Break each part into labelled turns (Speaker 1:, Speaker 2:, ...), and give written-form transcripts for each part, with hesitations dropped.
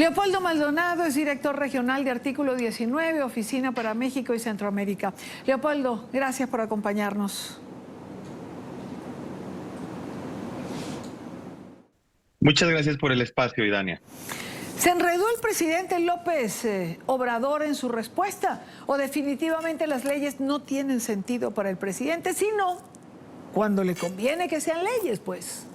Speaker 1: Leopoldo Maldonado es director regional de Artículo 19, Oficina para México y Centroamérica. Leopoldo, gracias por acompañarnos.
Speaker 2: Muchas gracias por el espacio, Idania.
Speaker 1: ¿Se enredó el presidente López Obrador en su respuesta? ¿O definitivamente las leyes no tienen sentido para el presidente, sino cuando le conviene que sean leyes, pues?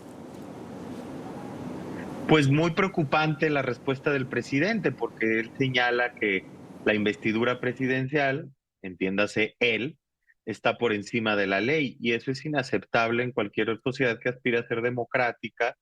Speaker 2: Pues muy preocupante la respuesta del presidente, porque él señala que la investidura presidencial, entiéndase él, está por encima de la ley, y eso es inaceptable en cualquier sociedad que aspira a ser democrática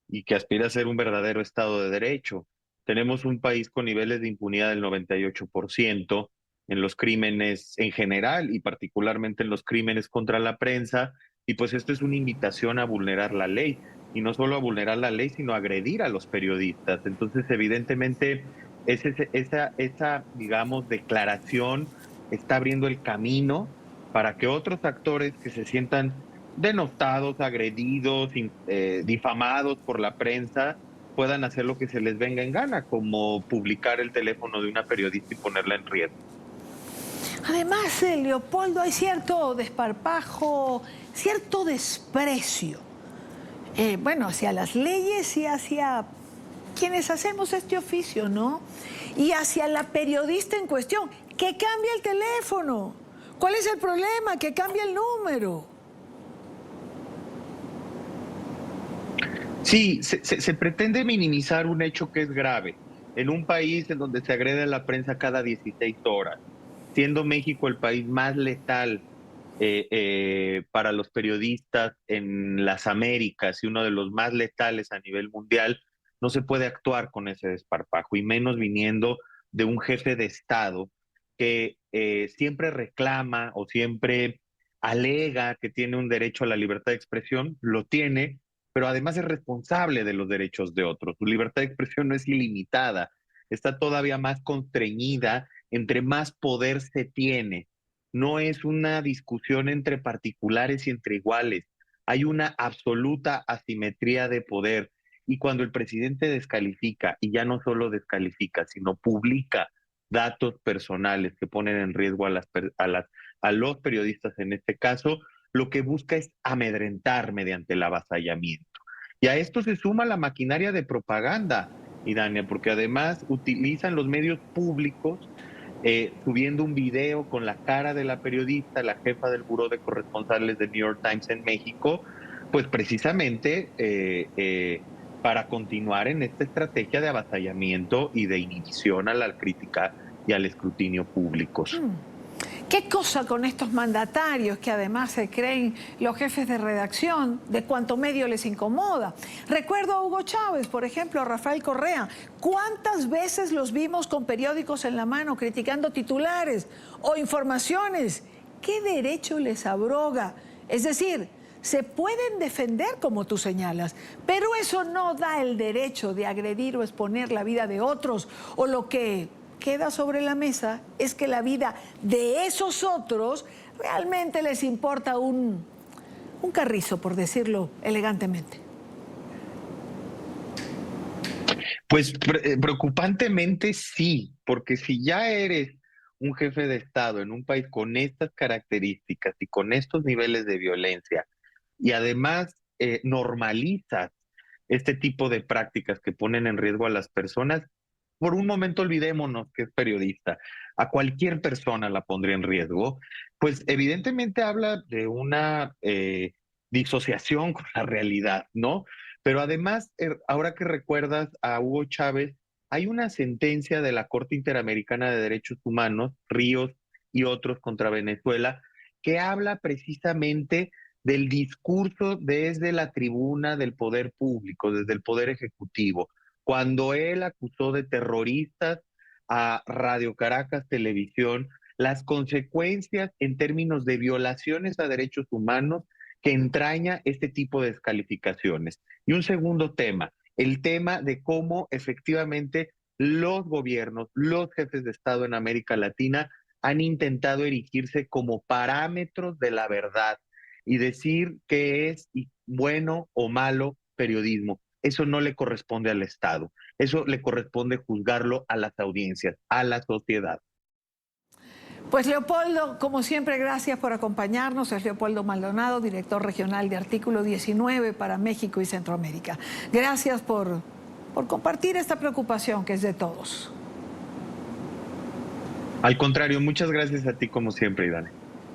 Speaker 2: y que aspira a ser un verdadero Estado de Derecho. Tenemos un país con niveles de impunidad del 98% en los crímenes en general y particularmente en los crímenes contra la prensa, y pues esto es una invitación a vulnerar la ley. Y no solo a vulnerar la ley, sino a agredir a los periodistas. Entonces, evidentemente, esa, digamos, declaración está abriendo el camino para que otros actores que se sientan denostados, agredidos, difamados por la prensa, puedan hacer lo que se les venga en gana, como publicar el teléfono de una periodista y ponerla en riesgo.
Speaker 1: Además, Leopoldo, hay cierto desparpajo, cierto desprecio. Bueno, hacia las leyes y hacia quienes hacemos este oficio, ¿no? Y hacia la periodista en cuestión, que cambie el teléfono. ¿Cuál es el problema? Que cambie el número.
Speaker 2: Sí, se pretende minimizar un hecho que es grave en un país en donde se agrede a la prensa cada 16 horas, siendo México el país más letal para los periodistas en las Américas y uno de los más letales a nivel mundial. No se puede actuar con ese desparpajo, y menos viniendo de un jefe de Estado que siempre reclama o siempre alega que tiene un derecho a la libertad de expresión. Lo tiene, pero además es responsable de los derechos de otros. Su libertad de expresión no es ilimitada, está todavía más constreñida entre más poder se tiene. No es una discusión entre particulares y entre iguales. Hay una absoluta asimetría de poder. Y cuando el presidente descalifica, y ya no solo descalifica, sino publica datos personales que ponen en riesgo a los periodistas en este caso, lo que busca es amedrentar mediante el avasallamiento. Y a esto se suma la maquinaria de propaganda, Idania, porque además utilizan los medios públicos subiendo un video con la cara de la periodista, la jefa del buró de corresponsales de New York Times en México, pues precisamente para continuar en esta estrategia de avasallamiento y de inhibición a la crítica y al escrutinio públicos.
Speaker 1: ¿Qué cosa con estos mandatarios que además se creen los jefes de redacción de cuanto medio les incomoda? Recuerdo a Hugo Chávez, por ejemplo, a Rafael Correa. ¿Cuántas veces los vimos con periódicos en la mano criticando titulares o informaciones? ¿Qué derecho les abroga? Es decir, se pueden defender como tú señalas, pero eso no da el derecho de agredir o exponer la vida de otros, o lo que queda sobre la mesa es que la vida de esos otros realmente les importa un carrizo, por decirlo elegantemente.
Speaker 2: Pues preocupantemente sí, porque si ya eres un jefe de Estado en un país con estas características y con estos niveles de violencia, y además normalizas este tipo de prácticas que ponen en riesgo a las personas, por un momento olvidémonos que es periodista, a cualquier persona la pondría en riesgo, pues evidentemente habla de una disociación con la realidad, ¿no? Pero además, ahora que recuerdas a Hugo Chávez, hay una sentencia de la Corte Interamericana de Derechos Humanos, Ríos y otros contra Venezuela, que habla precisamente del discurso desde la tribuna del poder público, desde el poder ejecutivo, cuando él acusó de terroristas a Radio Caracas Televisión, las consecuencias en términos de violaciones a derechos humanos que entraña este tipo de descalificaciones. Y un segundo tema, el tema de cómo efectivamente los gobiernos, los jefes de Estado en América Latina han intentado erigirse como parámetros de la verdad y decir qué es bueno o malo periodismo. eso no le corresponde al Estado. Eso le corresponde juzgarlo a las audiencias, a la sociedad.
Speaker 1: Pues Leopoldo, como siempre, gracias por acompañarnos. Es Leopoldo Maldonado, director regional de Artículo 19 para México y Centroamérica. Gracias por compartir esta preocupación que es de todos.
Speaker 2: Al contrario, muchas gracias a ti como siempre, Idane.